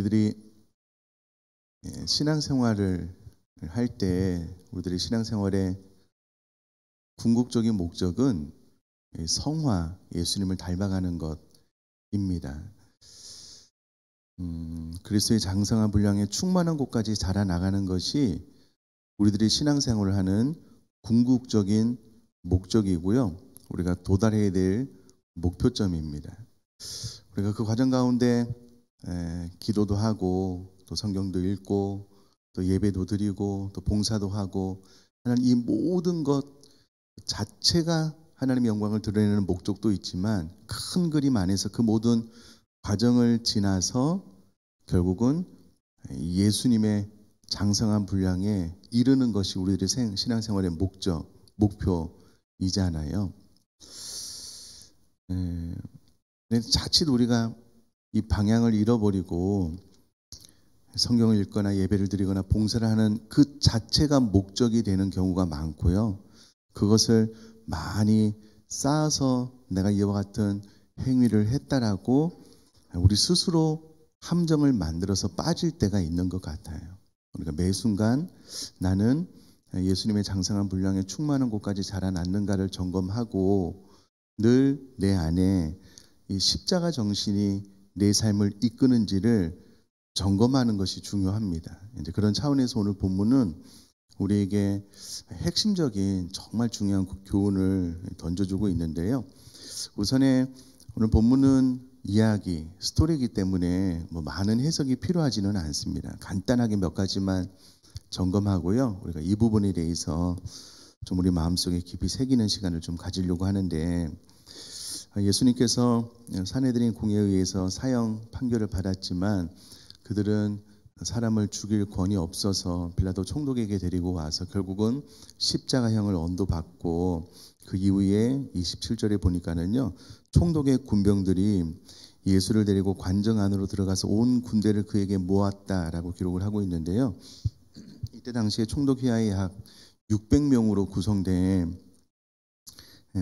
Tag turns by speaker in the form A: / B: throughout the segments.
A: 우리들이 신앙생활을 할 때 우리들의 신앙생활의 궁극적인 목적은 성화, 예수님을 닮아가는 것입니다. 그리스도의 장성한 분량에 충만한 곳까지 자라나가는 것이 우리들이 신앙생활을 하는 궁극적인 목적이고요. 우리가 도달해야 될 목표점입니다. 우리가 그 과정 가운데 기도도 하고 또 성경도 읽고 또 예배도 드리고 또 봉사도 하고 하나님 이 모든 것 자체가 하나님의 영광을 드러내는 목적도 있지만 큰 그림 안에서 그 모든 과정을 지나서 결국은 예수님의 장성한 분량에 이르는 것이 우리들의 신앙생활의 목표이잖아요. 자칫 우리가 이 방향을 잃어버리고 성경을 읽거나 예배를 드리거나 봉사를 하는 그 자체가 목적이 되는 경우가 많고요. 그것을 많이 쌓아서 내가 이와 같은 행위를 했다라고 우리 스스로 함정을 만들어서 빠질 때가 있는 것 같아요. 그러니까 매 순간 나는 예수님의 장성한 분량에 충만한 곳까지 자라났는가를 점검하고 늘 내 안에 이 십자가 정신이 내 삶을 이끄는지를 점검하는 것이 중요합니다. 이제 그런 차원에서 오늘 본문은 우리에게 핵심적인 정말 중요한 교훈을 던져주고 있는데요. 우선에 오늘 본문은 이야기, 스토리이기 때문에 많은 해석이 필요하지는 않습니다. 간단하게 몇 가지만 점검하고요. 우리가 이 부분에 대해서 좀 우리 마음속에 깊이 새기는 시간을 좀 가지려고 하는데, 예수님께서 산헤드린 공회에 의해서 사형 판결을 받았지만 그들은 사람을 죽일 권위 없어서 빌라도 총독에게 데리고 와서 결국은 십자가형을 언도받고 그 이후에 27절에 보니까는요, 총독의 군병들이 예수를 데리고 관정 안으로 들어가서 온 군대를 그에게 모았다라고 기록을 하고 있는데요. 이때 당시에 총독 휘하에 약 600명으로 구성된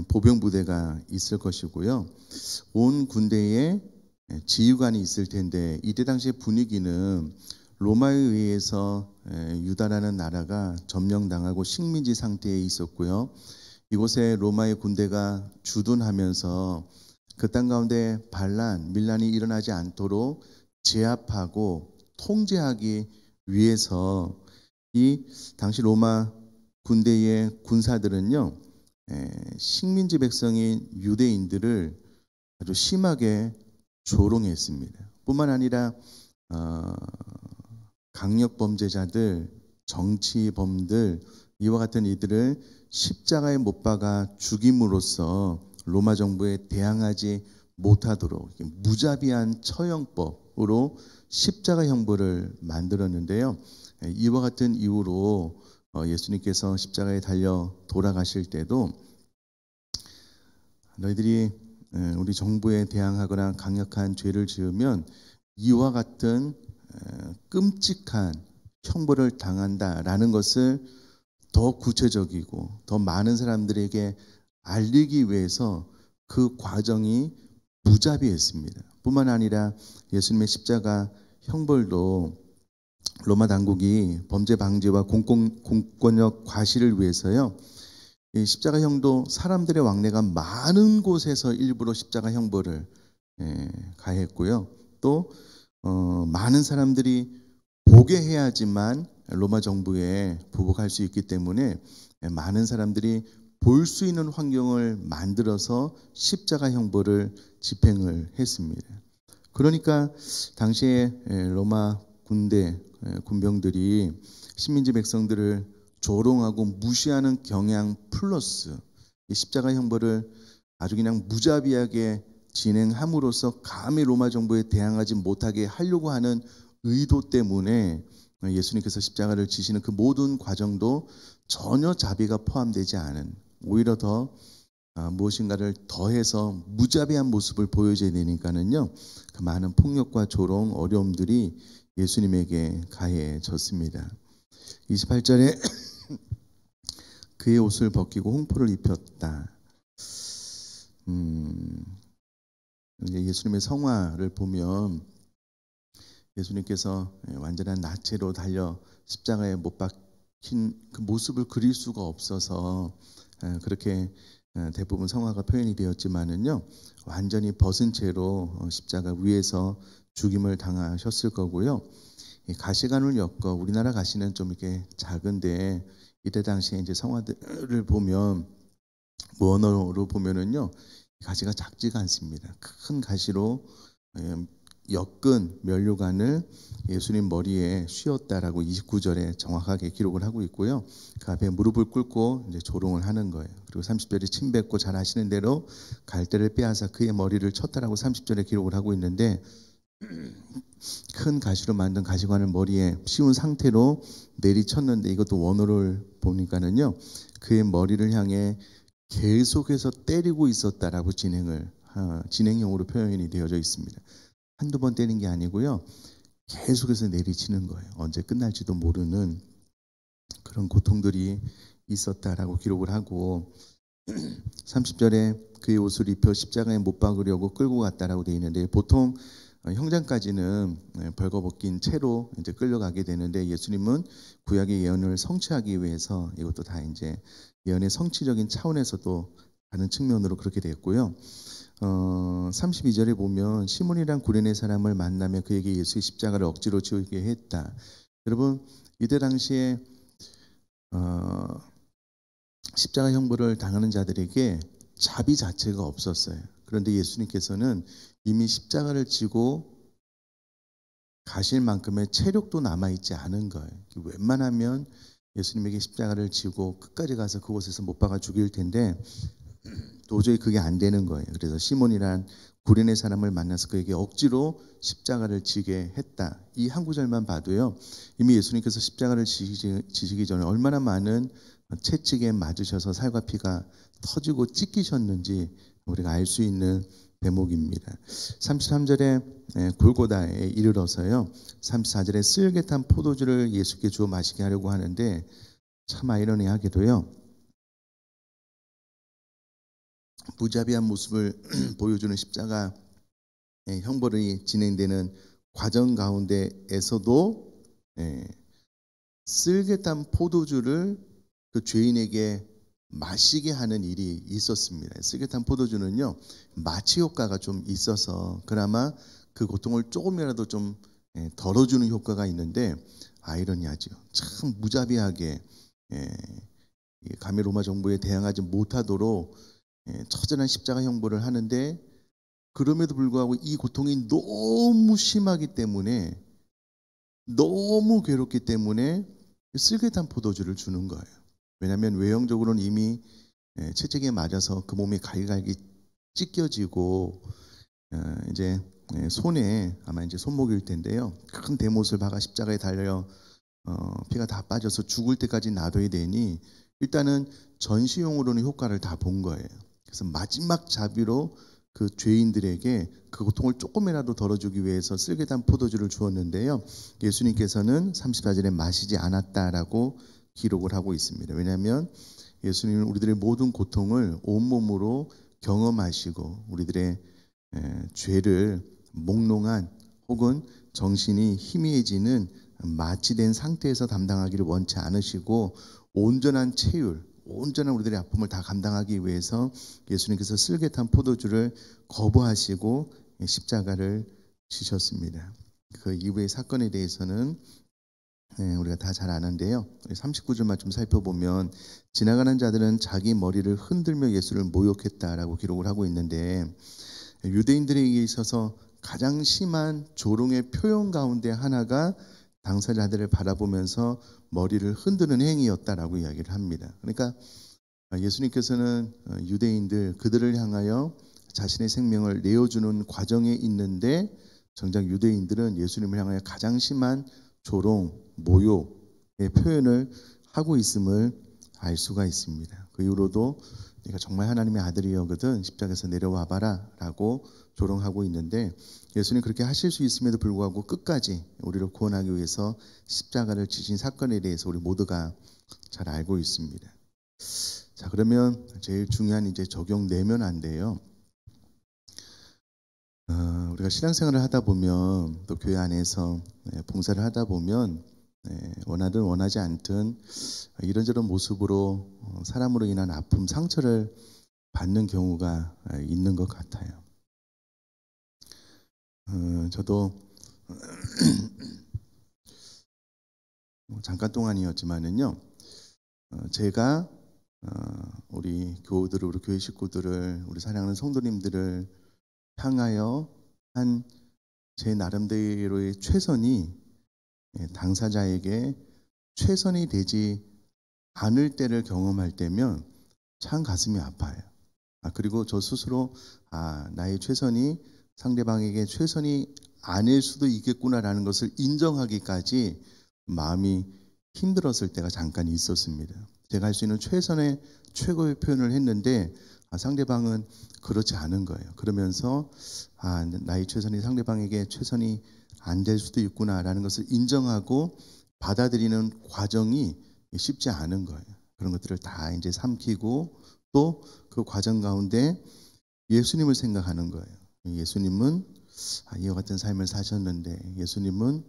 A: 보병 부대가 있을 것이고요. 온 군대에 지휘관이 있을 텐데 이때 당시의 분위기는 로마에 의해서 유다라는 나라가 점령당하고 식민지 상태에 있었고요. 이곳에 로마의 군대가 주둔하면서 그 땅 가운데 밀란이 일어나지 않도록 제압하고 통제하기 위해서 이 당시 로마 군대의 군사들은요, 식민지 백성인 유대인들을 아주 심하게 조롱했습니다. 뿐만 아니라 강력 범죄자들, 정치범들 이와 같은 이들을 십자가에 못 박아 죽임으로써 로마 정부에 대항하지 못하도록 무자비한 처형법으로 십자가 형벌을 만들었는데요. 이와 같은 이유로 예수님께서 십자가에 달려 돌아가실 때도 너희들이 우리 정부에 대항하거나 강력한 죄를 지으면 이와 같은 끔찍한 형벌을 당한다라는 것을 더 구체적이고 더 많은 사람들에게 알리기 위해서 그 과정이 무자비했습니다. 뿐만 아니라 예수님의 십자가 형벌도 로마 당국이 범죄 방지와 공권력 과시를 위해서요, 이 십자가형도 사람들의 왕래가 많은 곳에서 일부러 십자가 형벌을 가했고요. 또 많은 사람들이 보게 해야지만 로마 정부에 부복할 수 있기 때문에 많은 사람들이 볼 수 있는 환경을 만들어서 십자가 형벌을 집행을 했습니다. 그러니까 당시에 로마 군병들이 식민지 백성들을 조롱하고 무시하는 경향 플러스 이 십자가 형벌을 아주 그냥 무자비하게 진행함으로써 감히 로마 정부에 대항하지 못하게 하려고 하는 의도 때문에 예수님께서 십자가를 지시는 그 모든 과정도 전혀 자비가 포함되지 않은, 오히려 더 무엇인가를 더해서 무자비한 모습을 보여줘야 되니까는요, 그 많은 폭력과 조롱, 어려움들이 예수님에게 가해졌습니다. 28절에 그의 옷을 벗기고 홍포를 입혔다. 예수님의 성화를 보면 예수님께서 완전한 나체로 달려 십자가에 못 박힌 그 모습을 그릴 수가 없어서 그렇게 대부분 성화가 표현이 되었지만은요, 완전히 벗은 채로 십자가 위에서 죽임을 당하셨을 거고요. 이 가시관을 엮어 우리나라 가시는 좀 이렇게 작은데 이때 당시에 이제 성화들을 보면 원어로 보면은요, 가시가 작지가 않습니다. 큰 가시로 엮은 면류관을 예수님 머리에 씌웠다라고 29절에 정확하게 기록을 하고 있고요. 그 앞에 무릎을 꿇고 이제 조롱을 하는 거예요. 그리고 30절에 침 뱉고 잘 아시는 대로 갈대를 빼앗아 그의 머리를 쳤다라고 30절에 기록을 하고 있는데, 큰 가시로 만든 가시관을 머리에 씌운 상태로 내리쳤는데, 이것도 원어를 보니까는요, 그의 머리를 향해 계속해서 때리고 있었다라고 진행형으로 표현이 되어져 있습니다. 한두 번 때린 게 아니고요, 계속해서 내리치는 거예요. 언제 끝날지도 모르는 그런 고통들이 있었다라고 기록을 하고, 30절에 그의 옷을 입혀 십자가에 못 박으려고 끌고 갔다라고 되어 있는데, 보통 형장까지는 벌거벗긴 채로 이제 끌려가게 되는데, 예수님은 구약의 예언을 성취하기 위해서 이것도 다 이제 예언의 성취적인 차원에서도 다른 측면으로 그렇게 됐고요. 32절에 보면 시몬이란 구레네 사람을 만나며 그에게 예수의 십자가를 억지로 지우게 했다. 여러분, 이때 당시에 십자가 형벌을 당하는 자들에게 자비 자체가 없었어요. 그런데 예수님께서는 이미 십자가를 지고 가실 만큼의 체력도 남아있지 않은 거예요. 웬만하면 예수님에게 십자가를 지고 끝까지 가서 그곳에서 못 박아 죽일 텐데 도저히 그게 안 되는 거예요. 그래서 시몬이란 구레네 사람을 만나서 그에게 억지로 십자가를 지게 했다. 이 한 구절만 봐도요, 이미 예수님께서 십자가를 지시기 전에 얼마나 많은 채찍에 맞으셔서 살과 피가 터지고 찢기셨는지 우리가 알 수 있는 대목입니다. 33절에 골고다에 이르러서요, 34절에 쓸개 탄 포도주를 예수께 주어 마시게 하려고 하는데, 참 아이러니하게도요, 무자비한 모습을 보여주는 십자가 형벌이 진행되는 과정 가운데에서도 쓸개 탄 포도주를 그 죄인에게 마시게 하는 일이 있었습니다. 쓸개 탄 포도주는요, 마취 효과가 좀 있어서 그나마 그 고통을 조금이라도 좀 덜어주는 효과가 있는데, 아이러니하죠. 참 무자비하게 감히 로마 정부에 대항하지 못하도록 처절한 십자가 형벌을 하는데, 그럼에도 불구하고 이 고통이 너무 심하기 때문에, 너무 괴롭기 때문에 쓸개 탄 포도주를 주는 거예요. 왜냐하면 외형적으로는 이미 채찍에 맞아서 그 몸이 갈갈기 찢겨지고 이제 손에 아마 이제 손목일 텐데요, 큰 대못을 박아 십자가에 달려 피가 다 빠져서 죽을 때까지 놔둬야 되니 일단은 전시용으로는 효과를 다 본 거예요. 그래서 마지막 자비로 그 죄인들에게 그 고통을 조금이라도 덜어주기 위해서 쓸개 탄 포도주를 주었는데요, 예수님께서는 34절에 마시지 않았다라고 기록을 하고 있습니다. 왜냐하면 예수님은 우리들의 모든 고통을 온몸으로 경험하시고 우리들의 죄를 몽롱한 혹은 정신이 희미해지는 마취된 상태에서 담당하기를 원치 않으시고, 온전한 체율, 온전한 우리들의 아픔을 다 감당하기 위해서 예수님께서 쓸개 탄 포도주를 거부하시고 십자가를 지셨습니다. 그 이후의 사건에 대해서는 우리가 다 잘 아는데요, 39절만 좀 살펴보면 지나가는 자들은 자기 머리를 흔들며 예수를 모욕했다라고 기록을 하고 있는데, 유대인들에게 있어서 가장 심한 조롱의 표현 가운데 하나가 당사자들을 바라보면서 머리를 흔드는 행위였다라고 이야기를 합니다. 그러니까 예수님께서는 유대인들 그들을 향하여 자신의 생명을 내어주는 과정에 있는데, 정작 유대인들은 예수님을 향하여 가장 심한 조롱, 모욕의 표현을 하고 있음을 알 수가 있습니다. 그 이후로도 네가 정말 하나님의 아들이여거든 십자가에서 내려와 봐라 라고 조롱하고 있는데, 예수님 그렇게 하실 수 있음에도 불구하고 끝까지 우리를 구원하기 위해서 십자가를 지신 사건에 대해서 우리 모두가 잘 알고 있습니다. 자, 그러면 제일 중요한 이제 적용 내면안인데요, 우리가 우리가 신앙생활을 하다 보면 또 교회 안에서 봉사를 하다 보면 원하든 원하지 않든 이런저런 모습으로 사람으로 인한 아픔, 상처를 받는 경우가 있는 것 같아요. 저도 잠깐 동안이었지만은요, 제가 우리 교우들을, 우리 교회 식구들을, 우리 사랑하는 성도님들을 향하여 한 제 나름대로의 최선이 당사자에게 최선이 되지 않을 때를 경험할 때면 참 가슴이 아파요. 그리고 저 스스로 나의 최선이 상대방에게 최선이 아닐 수도 있겠구나라는 것을 인정하기까지 마음이 힘들었을 때가 잠깐 있었습니다. 제가 할 수 있는 최선의 최고의 표현을 했는데 상대방은 그렇지 않은 거예요. 그러면서 나의 최선이 상대방에게 최선이 안 될 수도 있구나라는 것을 인정하고 받아들이는 과정이 쉽지 않은 거예요. 그런 것들을 다 이제 삼키고 또 그 과정 가운데 예수님을 생각하는 거예요. 예수님은 이와 같은 삶을 사셨는데, 예수님은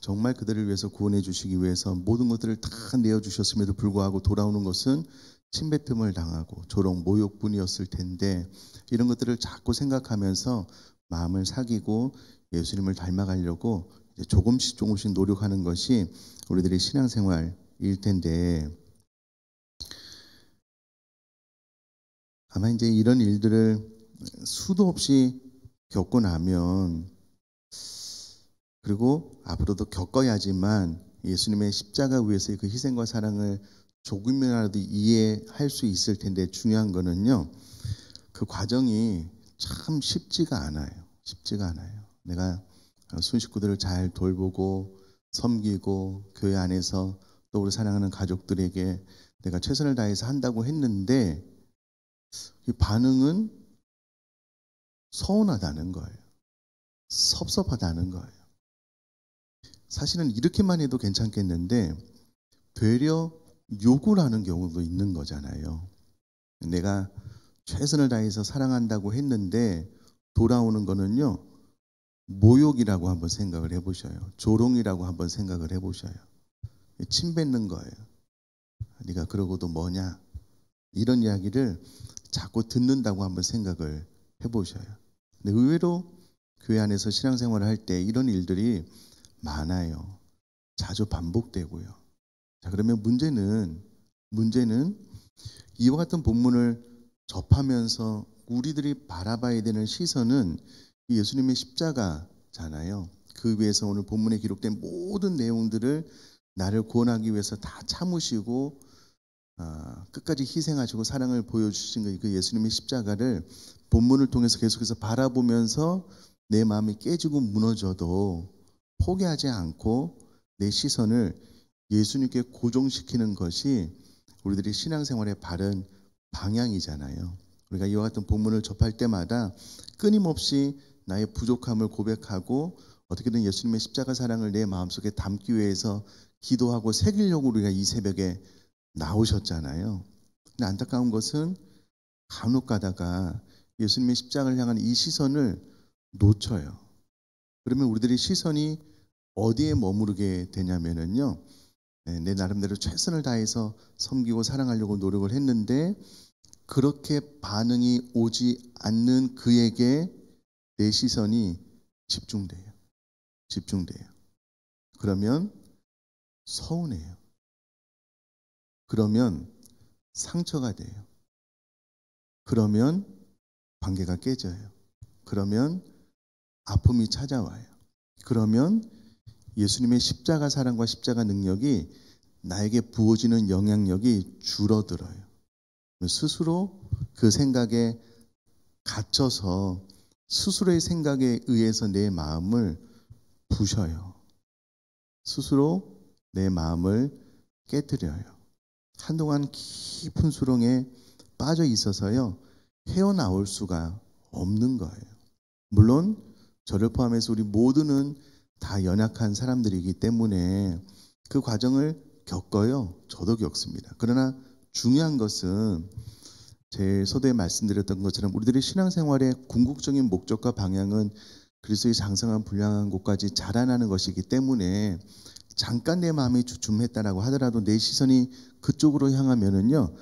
A: 정말 그들을 위해서 구원해 주시기 위해서 모든 것들을 다 내어주셨음에도 불구하고 돌아오는 것은 침뱉음을 당하고 조롱, 모욕뿐이었을 텐데, 이런 것들을 자꾸 생각하면서 마음을 사귀고 예수님을 닮아가려고 이제 조금씩 노력하는 것이 우리들의 신앙생활일 텐데, 아마 이제 이런 일들을 수도 없이 겪고 나면, 그리고 앞으로도 겪어야지만 예수님의 십자가 위에서의 그 희생과 사랑을 조금이라도 이해할 수 있을 텐데, 중요한 거는요, 그 과정이 참 쉽지가 않아요. 쉽지가 않아요. 내가 순식구들을 잘 돌보고 섬기고 교회 안에서 또 우리 사랑하는 가족들에게 내가 최선을 다해서 한다고 했는데 이 반응은 서운하다는 거예요. 섭섭하다는 거예요. 사실은 이렇게만 해도 괜찮겠는데 되려 욕을 하는 경우도 있는 거잖아요. 내가 최선을 다해서 사랑한다고 했는데 돌아오는 거는요, 모욕이라고 한번 생각을 해보셔요. 조롱이라고 한번 생각을 해보셔요. 침뱉는 거예요. 네가 그러고도 뭐냐, 이런 이야기를 자꾸 듣는다고 한번 생각을 해보셔요. 근데 의외로 교회 안에서 신앙생활을 할 때 이런 일들이 많아요. 자주 반복되고요. 자, 그러면 문제는 이와 같은 본문을 접하면서 우리들이 바라봐야 되는 시선은 예수님의 십자가잖아요. 그 위에서 오늘 본문에 기록된 모든 내용들을 나를 구원하기 위해서 다 참으시고 끝까지 희생하시고 사랑을 보여주신 그 예수님의 십자가를 본문을 통해서 계속해서 바라보면서 내 마음이 깨지고 무너져도 포기하지 않고 내 시선을 예수님께 고정시키는 것이 우리들이 신앙생활의 바른 방향이잖아요. 우리가 이와 같은 본문을 접할 때마다 끊임없이 나의 부족함을 고백하고 어떻게든 예수님의 십자가 사랑을 내 마음속에 담기 위해서 기도하고 새기려고 우리가 이 새벽에 나오셨잖아요. 근데 안타까운 것은 간혹 가다가 예수님의 십자가를 향한 이 시선을 놓쳐요. 그러면 우리들의 시선이 어디에 머무르게 되냐면은요, 내 나름대로 최선을 다해서 섬기고 사랑하려고 노력을 했는데 그렇게 반응이 오지 않는 그에게 내 시선이 집중돼요. 그러면 서운해요. 그러면 상처가 돼요. 그러면 관계가 깨져요. 그러면 아픔이 찾아와요. 그러면 예수님의 십자가 사랑과 십자가 능력이 나에게 부어지는 영향력이 줄어들어요. 스스로 그 생각에 갇혀서 스스로의 생각에 의해서 내 마음을 부셔요. 스스로 내 마음을 깨뜨려요. 한동안 깊은 수렁에 빠져 있어서요, 헤어나올 수가 없는 거예요. 물론 저를 포함해서 우리 모두는 다 연약한 사람들이기 때문에 그 과정을 겪어요. 저도 겪습니다. 그러나 중요한 것은 제 서두에 말씀드렸던 것처럼 우리들의 신앙생활의 궁극적인 목적과 방향은 그리스도의 장성한 분량한 곳까지 자라나는 것이기 때문에 잠깐 내 마음이 주춤했다라고 하더라도 내 시선이 그쪽으로 향하면은요,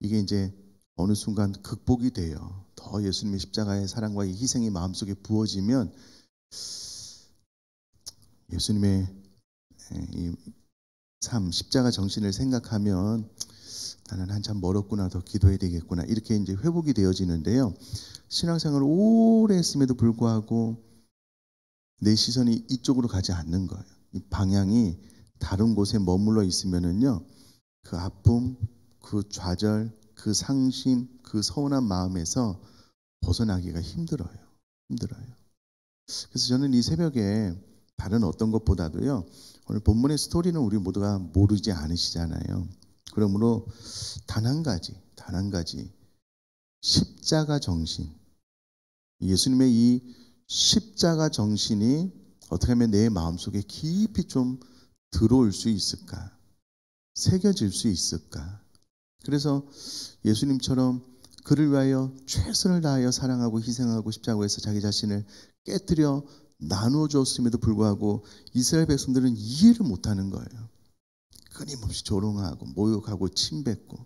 A: 이게 이제 어느 순간 극복이 돼요. 더 예수님의 십자가의 사랑과 이 희생이 마음속에 부어지면 예수님의 이 삶, 십자가 정신을 생각하면 나는 한참 멀었구나, 더 기도해야 되겠구나, 이렇게 이제 회복이 되어지는데요. 신앙생활을 오래 했음에도 불구하고 내 시선이 이쪽으로 가지 않는 거예요. 이 방향이 다른 곳에 머물러 있으면은요, 그 아픔, 그 좌절, 그 상심, 그 서운한 마음에서 벗어나기가 힘들어요. 그래서 저는 이 새벽에 다른 어떤 것보다도요, 오늘 본문의 스토리는 우리 모두가 모르지 않으시잖아요. 그러므로 단 한 가지 십자가 정신, 예수님의 이 십자가 정신이 어떻게 하면 내 마음속에 깊이 좀 들어올 수 있을까, 새겨질 수 있을까. 그래서 예수님처럼 그를 위하여 최선을 다하여 사랑하고 희생하고 십자가에서 자기 자신을 깨뜨려 나누어 주었음에도 불구하고 이스라엘 백성들은 이해를 못하는 거예요. 끊임없이 조롱하고 모욕하고 침뱉고.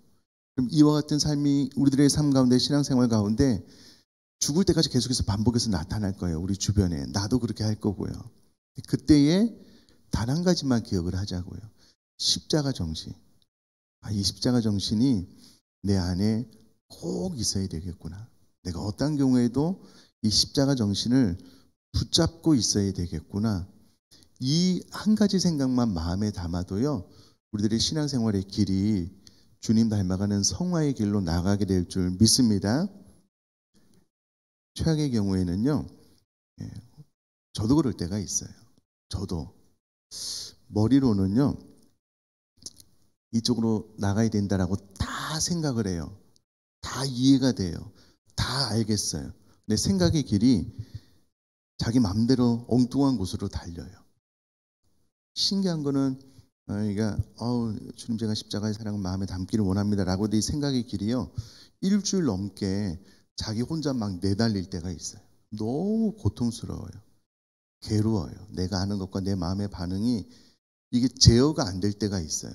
A: 그럼 이와 같은 삶이 우리들의 삶 가운데, 신앙생활 가운데 죽을 때까지 계속해서 반복해서 나타날 거예요. 우리 주변에. 나도 그렇게 할 거고요. 그때에 단 한 가지만 기억을 하자고요. 십자가 정신. 이 십자가 정신이 내 안에 꼭 있어야 되겠구나. 내가 어떤 경우에도 이 십자가 정신을 붙잡고 있어야 되겠구나. 이 한 가지 생각만 마음에 담아도요, 우리들의 신앙생활의 길이 주님 닮아가는 성화의 길로 나가게 될 줄 믿습니다. 최악의 경우에는요, 저도 그럴 때가 있어요. 저도 머리로는요, 이쪽으로 나가야 된다라고 다 생각을 해요. 다 이해가 돼요. 다 알겠어요. 내 생각의 길이 자기 마음대로 엉뚱한 곳으로 달려요. 신기한 거는 그러니까 주님, 제가 십자가의 사랑을 마음에 담기를 원합니다라고 내 생각의 길이요, 일주일 넘게 자기 혼자 막 내달릴 때가 있어요. 너무 고통스러워요. 괴로워요. 내가 아는 것과 내 마음의 반응이 이게 제어가 안 될 때가 있어요.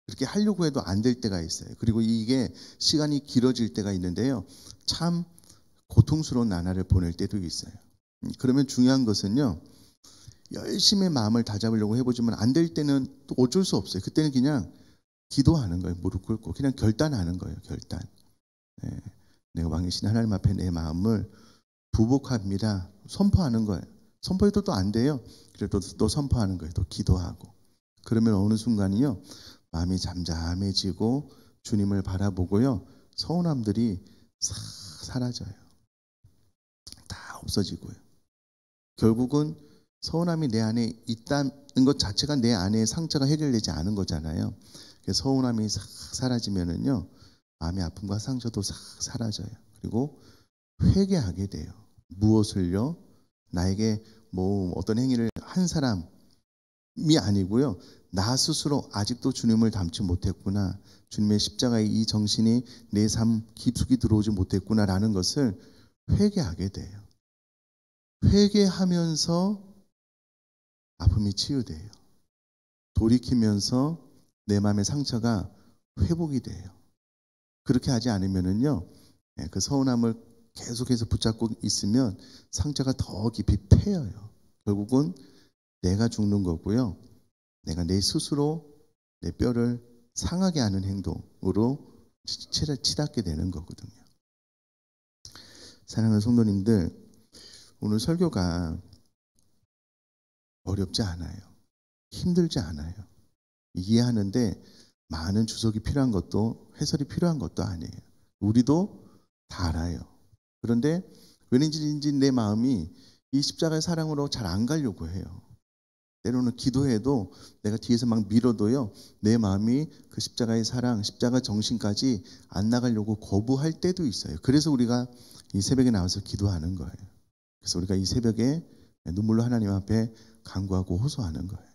A: 그렇게 하려고 해도 안 될 때가 있어요. 그리고 이게 시간이 길어질 때가 있는데요, 참 고통스러운 나날을 보낼 때도 있어요. 그러면 중요한 것은요, 열심히 마음을 다잡으려고 해보지만 안 될 때는 또 어쩔 수 없어요. 그때는 그냥 기도하는 거예요. 무릎 꿇고 그냥 결단하는 거예요. 결단. 내가 왕이신 하나님 앞에 내 마음을 부복합니다. 선포하는 거예요. 선포해도 또 안 돼요. 그래도 또 선포하는 거예요. 또 기도하고. 그러면 어느 순간이요, 마음이 잠잠해지고 주님을 바라보고요, 서운함들이 싹 사라져요. 다 없어지고요. 결국은 서운함이 내 안에 있다는 것 자체가 내 안에 상처가 해결되지 않은 거잖아요. 서운함이 싹 사라지면은요, 마음의 아픔과 상처도 싹 사라져요. 그리고 회개하게 돼요. 무엇을요? 나에게 뭐 어떤 행위를 한 사람이 아니고요, 나 스스로 아직도 주님을 닮지 못했구나, 주님의 십자가의 이 정신이 내 삶 깊숙이 들어오지 못했구나라는 것을 회개하게 돼요. 회개하면서 아픔이 치유돼요. 돌이키면서 내 마음의 상처가 회복이 돼요. 그렇게 하지 않으면은요, 그 서운함을 계속해서 붙잡고 있으면 상처가 더 깊이 패여요. 결국은 내가 죽는 거고요, 내가 내 스스로 내 뼈를 상하게 하는 행동으로 치닫게 되는 거거든요. 사랑하는 성도님들, 오늘 설교가 어렵지 않아요. 힘들지 않아요. 이해하는데 많은 주석이 필요한 것도, 해설이 필요한 것도 아니에요. 우리도 다 알아요. 그런데 왠지 내 마음이 이 십자가의 사랑으로 잘 안 가려고 해요. 때로는 기도해도 내가 뒤에서 막 밀어도요, 내 마음이 그 십자가의 사랑, 십자가 정신까지 안 나가려고 거부할 때도 있어요. 그래서 우리가 이 새벽에 나와서 기도하는 거예요. 그래서 우리가 이 새벽에 눈물로 하나님 앞에 간구하고 호소하는 거예요.